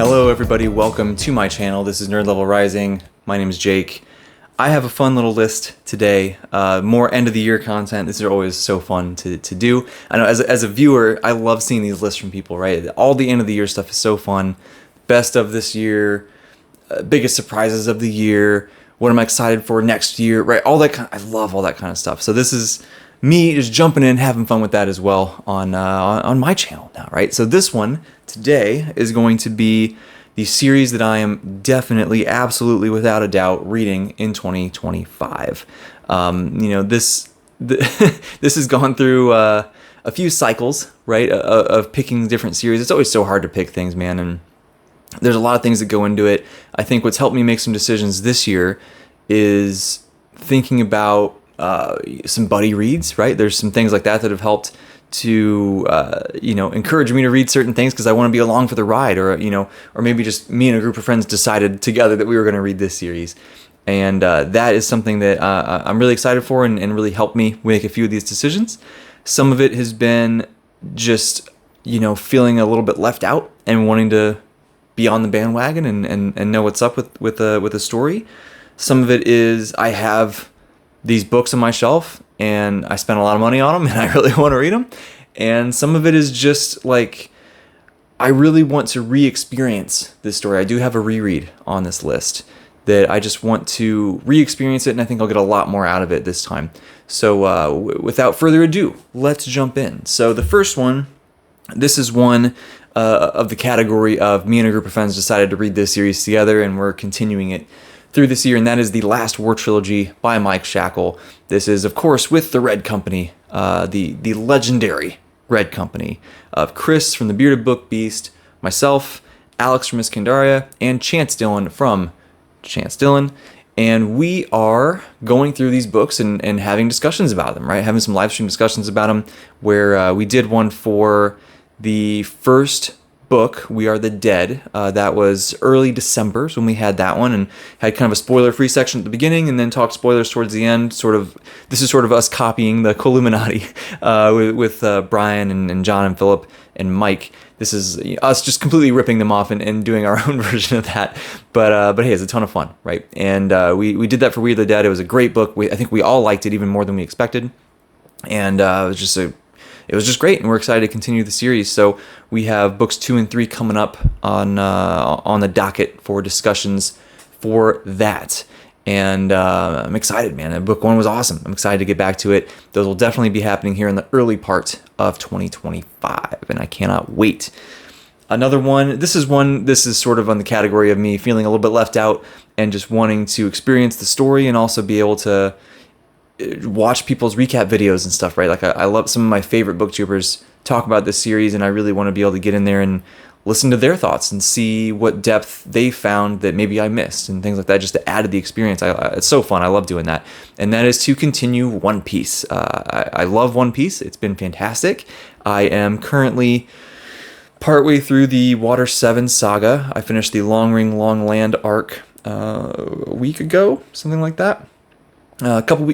Hello everybody, welcome to my channel. This is Nerd Level Rising. My name is Jake. I have a fun little list today, more end of the year content. These are always so fun to do. I know as a viewer, I love seeing these lists from people, right? All the end of the year stuff is so fun. Best of this year, biggest surprises of the year, what am I excited for next year, right? All that I love all that kind of stuff. So this is me just jumping in, having fun with that as well on my channel now, right? So this one today is going to be the series that I am definitely, absolutely, without a doubt, reading in 2025. This has gone through a few cycles, right, of picking different series. It's always so hard to pick things, man, and there's a lot of things that go into it. I think what's helped me make some decisions this year is thinking about some buddy reads, right? There's some things like that have helped to encourage me to read certain things because I want to be along for the ride, or maybe just me and a group of friends decided together that we were going to read this series, and that is something that I'm really excited for and really helped me make a few of these decisions. Some of it has been just feeling a little bit left out and wanting to be on the bandwagon and know what's up with a story. Some of it is I have these books on my shelf and I spent a lot of money on them and I really want to read them. And some of it is just like, I really want to re-experience this story. I do have a reread on this list that I just want to re-experience it, and I think I'll get a lot more out of it this time. So without further ado, let's jump in. So the first one, this is one of the category of me and a group of friends decided to read this series together, and we're continuing it through this year, and that is the Last War Trilogy by Mike Shackle. This is, of course, with the Red Company, the legendary Red Company of Chris from the Bearded Book Beast, myself, Alex from Iskandaria, and Chance Dillon from Chance Dillon. And we are going through these books and having discussions about them, right? Having some live stream discussions about them, where we did one for the first book, We Are the Dead. That was early December when we had that one, and had kind of a spoiler-free section at the beginning, and then talked spoilers towards the end. This is sort of us copying the Columinati with Brian and John and Philip and Mike. This is us just completely ripping them off and doing our own version of that. But hey, it's a ton of fun, right? And we did that for We Are the Dead. It was a great book. I think we all liked it even more than we expected, and it was just great, and we're excited to continue the series. So we have books 2 and 3 coming up on the docket for discussions for that. And I'm excited, man. Book 1 was awesome. I'm excited to get back to it. Those will definitely be happening here in the early part of 2025, and I cannot wait. Another one, this is sort of on the category of me feeling a little bit left out and just wanting to experience the story and also be able to watch people's recap videos and stuff, right? Like I love some of my favorite booktubers talk about this series, and I really want to be able to get in there and listen to their thoughts and see what depth they found that maybe I missed and things like that, just to add to the experience. It's so fun. I love doing that. And that is to continue One Piece. I love One Piece. It's been fantastic. I am currently partway through the Water 7 saga. I finished the Long Ring Long Land arc a week ago, something like that. A couple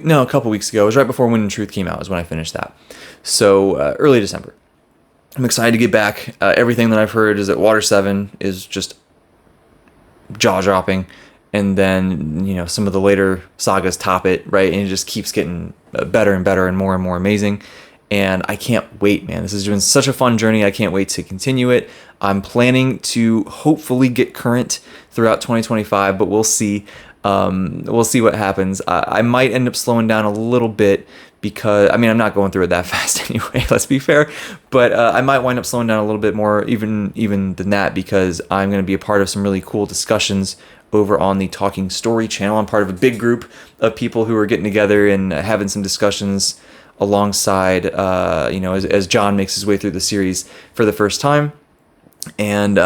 weeks ago. It was right before Wind and Truth came out is when I finished that. So early December. I'm excited to get back. Everything that I've heard is that Water 7 is just jaw-dropping, and then some of the later sagas top it, right? And it just keeps getting better and better and more amazing. And I can't wait, man. This has been such a fun journey. I can't wait to continue it. I'm planning to hopefully get current throughout 2025, but we'll see. We'll see what happens. I might end up slowing down a little bit because, I'm not going through it that fast anyway, let's be fair, but I might wind up slowing down a little bit more even than that, because I'm going to be a part of some really cool discussions over on the Talking Story channel. I'm part of a big group of people who are getting together and having some discussions alongside, as John makes his way through the series for the first time. And,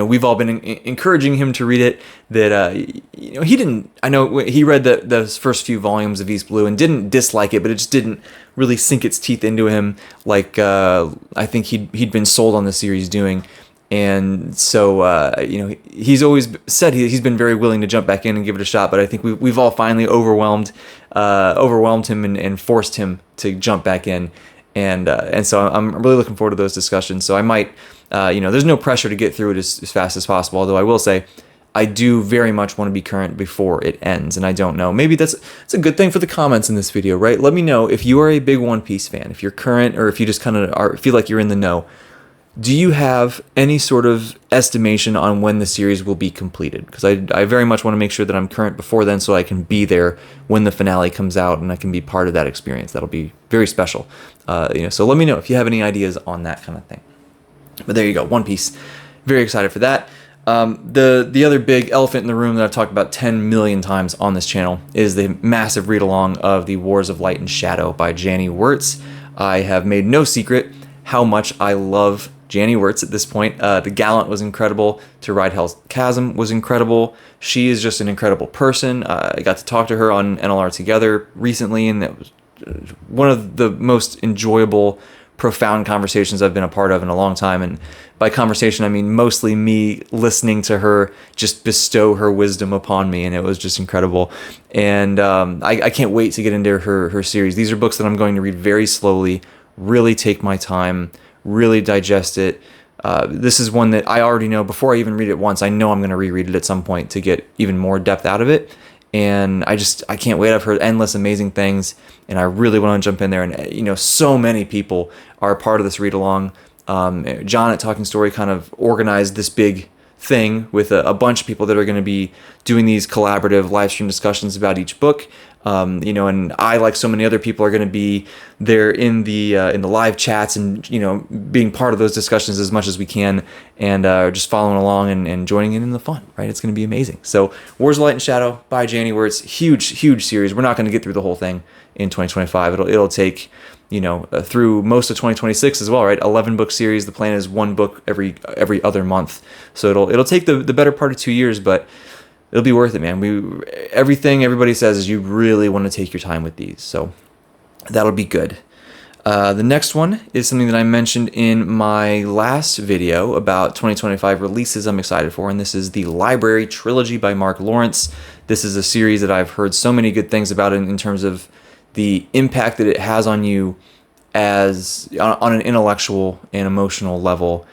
we've all been encouraging him to read it. That, he didn't, I know he read those first few volumes of East Blue and didn't dislike it, but it just didn't really sink its teeth into him like I think he'd been sold on the series doing. And so, he's always said he's been very willing to jump back in and give it a shot, but I think we've all finally overwhelmed him and forced him to jump back in. And so I'm really looking forward to those discussions. So I might, there's no pressure to get through it as fast as possible. Although I will say, I do very much want to be current before it ends, and I don't know. Maybe it's a good thing for the comments in this video, right? Let me know if you are a big One Piece fan, if you're current, or if you just kind of feel like you're in the know. Do you have any sort of estimation on when the series will be completed? Because I very much want to make sure that I'm current before then, so I can be there when the finale comes out, and I can be part of that experience. That'll be very special. So let me know if you have any ideas on that kind of thing. But there you go, One Piece. Very excited for that. The other big elephant in the room that I've talked about 10 million times on this channel is the massive read-along of the Wars of Light and Shadow by Janny Wurts. I have made no secret how much I love Janny Wurts at this point. The Gallant was incredible. To Ride Hell's Chasm was incredible. She is just an incredible person. I got to talk to her on NLR Together recently, and it was one of the most enjoyable, profound conversations I've been a part of in a long time. And by conversation, I mean mostly me listening to her just bestow her wisdom upon me, and it was just incredible. And I can't wait to get into her series. These are books that I'm going to read very slowly, really take my time, really digest it. This is one that I already know before I even read it once. I know I'm going to reread it at some point to get even more depth out of it. And I can't wait. I've heard endless amazing things, and I really want to jump in there. And so many people are a part of this read along. John at Talking Story kind of organized this big thing with a bunch of people that are going to be doing these collaborative live stream discussions about each book. And I, like so many other people, are going to be there in the live chats and being part of those discussions as much as we can, and just following along and joining in the fun. Right, it's going to be amazing. So, Wars of Light and Shadow by Janny Wurts, huge series. We're not going to get through the whole thing in 2025. It'll take through most of 2026 as well. Right, 11-book series. The plan is one book every other month. So it'll take the better part of 2 years, but it'll be worth it, man. Everything everybody says is you really want to take your time with these, so that'll be good. The next one is something that I mentioned in my last video about 2025 releases I'm excited for, and this is the Library Trilogy by Mark Lawrence. This is a series that I've heard so many good things about in terms of the impact that it has on you as on an intellectual and emotional level,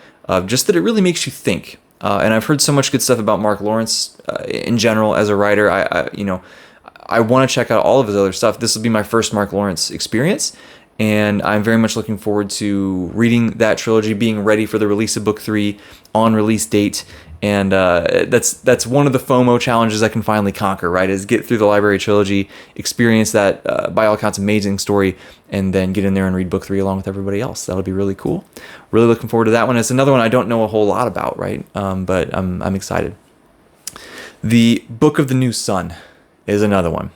just that it really makes you think. And I've heard so much good stuff about Mark Lawrence in general as a writer. I want to check out all of his other stuff. This will be my first Mark Lawrence experience, and I'm very much looking forward to reading that trilogy, being ready for the release of book 3 on release date. And that's one of the FOMO challenges I can finally conquer, right? Is get through the Library Trilogy, experience that, by all accounts, amazing story, and then get in there and read book 3 along with everybody else. That'll be really cool. Really looking forward to that one. It's another one I don't know a whole lot about, right? But I'm excited. The Book of the New Sun is another one.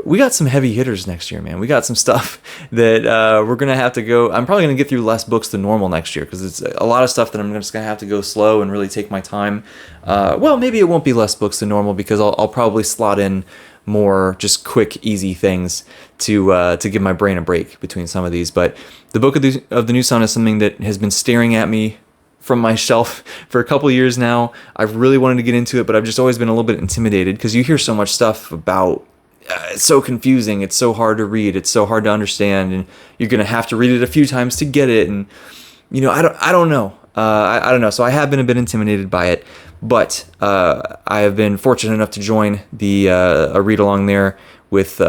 We got some heavy hitters next year, man. We got some stuff that we're going to have to go. I'm probably going to get through less books than normal next year, because it's a lot of stuff that I'm just going to have to go slow and really take my time. Well, maybe it won't be less books than normal, because I'll probably slot in more just quick, easy things to give my brain a break between some of these. But the Book of the New Sun is something that has been staring at me from my shelf for a couple years now. I've really wanted to get into it, but I've just always been a little bit intimidated, because you hear so much stuff about it's so confusing, it's so hard to read, it's so hard to understand, and you're going to have to read it a few times to get it. And I don't know. I don't know. So I have been a bit intimidated by it, but I have been fortunate enough to join a read along there with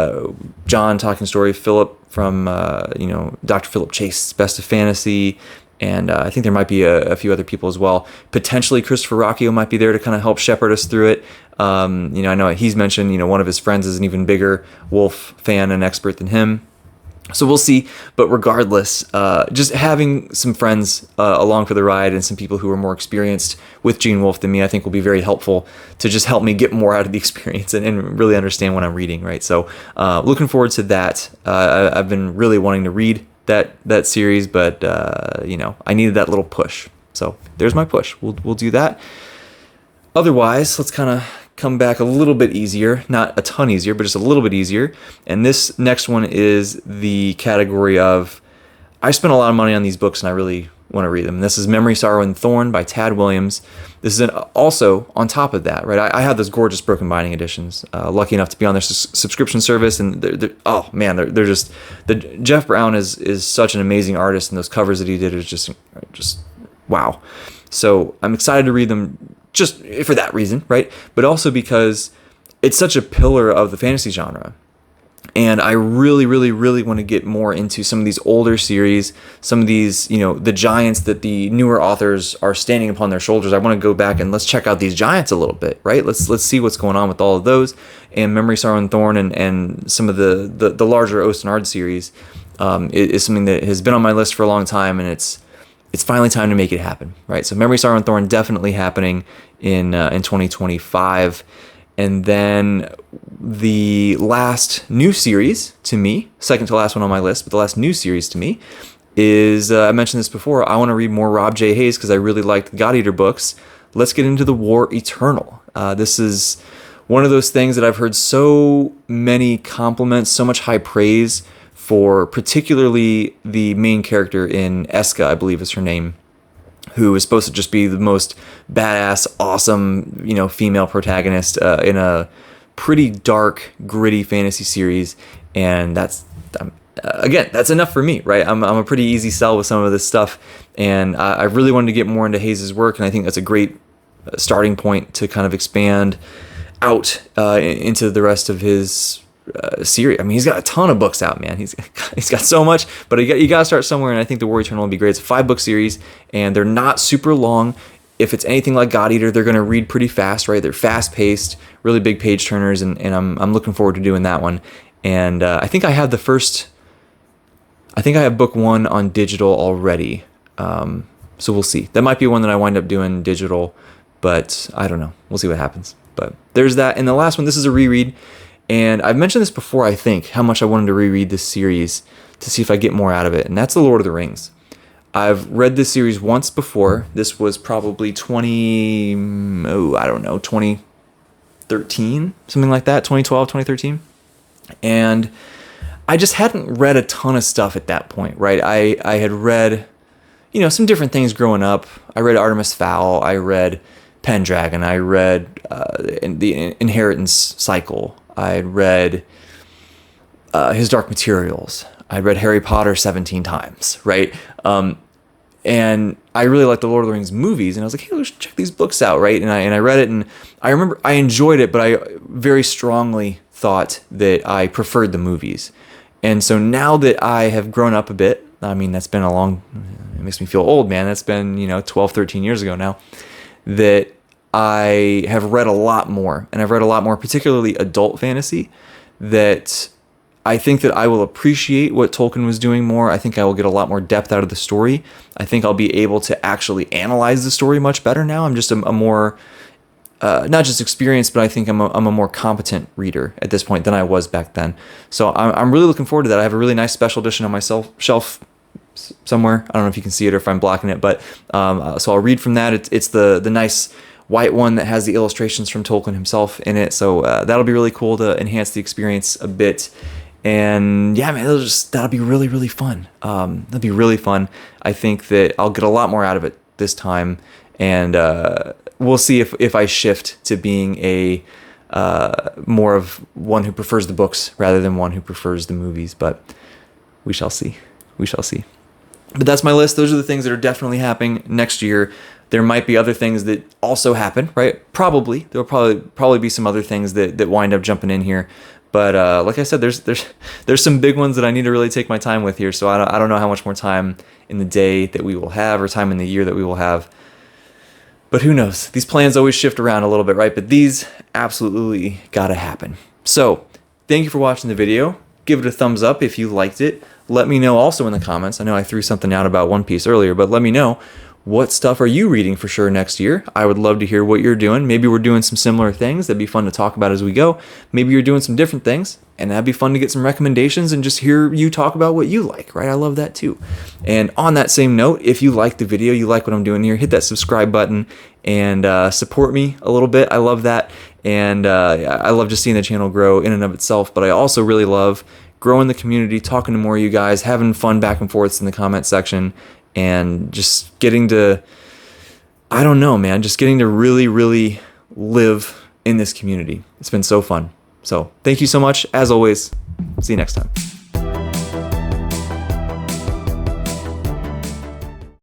John Talking Story, Philip from Dr. Philip Chase, Best of Fantasy, and I think there might be a few other people as well. Potentially Christopher Rocchio might be there to kind of help shepherd us through it. I know he's mentioned, one of his friends is an even bigger Wolf fan and expert than him. So we'll see. But regardless, just having some friends along for the ride and some people who are more experienced with Gene Wolfe than me, I think will be very helpful to just help me get more out of the experience and really understand what I'm reading, right? So looking forward to that. I've been really wanting to read that series, but I needed that little push. So there's my push. We'll do that. Otherwise, let's kind of come back a little bit easier, not a ton easier, but just a little bit easier. And this next one is the category of, I spent a lot of money on these books and I really want to read them. And this is Memory, Sorrow, and Thorn by Tad Williams. This is also on top of that, right? I have those gorgeous broken binding editions. Lucky enough to be on their subscription service, and oh man, they're just Jeff Brown is such an amazing artist, and those covers that he did is just wow. So I'm excited to read them just for that reason, right? But also because it's such a pillar of the fantasy genre. And I really, really, really want to get more into some of these older series, some of these, the giants that the newer authors are standing upon their shoulders. I want to go back and let's check out these giants a little bit, right? Let's see what's going on with all of those. And Memory, Sorrow, and Thorn and some of the larger Ostenard series is something that has been on my list for a long time, and it's finally time to make it happen, right? So Memory, Sorrow, and Thorn definitely happening in 2025. And then the last new series to me, second to last one on my list, but the last new series to me is, I mentioned this before, I want to read more Rob J. Hayes because I really liked the God Eater books. Let's get into The War Eternal. This is one of those things that I've heard so many compliments, so much high praise for, particularly the main character in Eska, I believe is her name, who is supposed to just be the most badass, awesome, female protagonist in a pretty dark, gritty fantasy series. And that's enough for me, right? I'm a pretty easy sell with some of this stuff. And I really wanted to get more into Hayes' work, and I think that's a great starting point to kind of expand out into the rest of his series. I mean, he's got a ton of books out, man. He's got so much, but you got to start somewhere, and I think The War Eternal will be great. It's a 5-book series, and they're not super long. If it's anything like God Eater, they're going to read pretty fast, right? They're fast-paced, really big page turners, and I'm looking forward to doing that one. And I think I have book 1 on digital already, so we'll see. That might be one that I wind up doing digital, but I don't know. We'll see what happens. But there's that. And the last one, this is a reread. And I've mentioned this before, I think, how much I wanted to reread this series to see if I get more out of it. And that's The Lord of the Rings. I've read this series once before. This was probably 2013, something like that, 2012, 2013. And I just hadn't read a ton of stuff at that point, right? I had read, some different things growing up. I read Artemis Fowl. I read Pendragon. I read The Inheritance Cycle. I'd read his Dark Materials. I'd read Harry Potter 17 times, right? And I really liked the Lord of the Rings movies, and I was like, hey, let's check these books out, right? And I read it, and I remember I enjoyed it, but I very strongly thought that I preferred the movies. And so now that I have grown up a bit, I mean, it makes me feel old, man. That's been, 12, 13 years ago now, that I have read a lot more, and I've read a lot more, particularly adult fantasy, that I think that I will appreciate what Tolkien was doing more. I think I will get a lot more depth out of the story. I think I'll be able to actually analyze the story much better now. I'm just a more, not just experienced, but I think I'm a more competent reader at this point than I was back then. So I'm really looking forward to that. I have a really nice special edition on my shelf somewhere. I don't know if you can see it or if I'm blocking it, but so I'll read from that. It's the nice white one that has the illustrations from Tolkien himself in it. So that'll be really cool to enhance the experience a bit. And yeah, man, that'll be really, really fun. That'll be really fun. I think that I'll get a lot more out of it this time. And we'll see if I shift to being a more of one who prefers the books rather than one who prefers the movies. But we shall see. We shall see. But that's my list. Those are the things that are definitely happening next year. There might be other things that also happen, right? Probably. There'll probably be some other things that wind up jumping in here. But like I said, there's some big ones that I need to really take my time with here. So I don't know how much more time in the day that we will have or time in the year that we will have. But who knows? These plans always shift around a little bit, right? But these absolutely gotta happen. So thank you for watching the video. Give it a thumbs up if you liked it. Let me know also in the comments. I know I threw something out about One Piece earlier, but let me know. What stuff are you reading for sure next year? I would love to hear what you're doing. Maybe we're doing some similar things. That'd be fun to talk about as we go. Maybe you're doing some different things, and that'd be fun to get some recommendations and just hear you talk about what you like, right? I love that too. And on that same note, if you like the video, you like what I'm doing here, hit that subscribe button and support me a little bit. I love that. And I love just seeing the channel grow in and of itself, but I also really love growing the community, talking to more of you guys, having fun back and forths in the comment section. and just getting to, I don't know, man, just getting to really, really live in this community. It's been so fun. So thank you so much. As always, see you next time.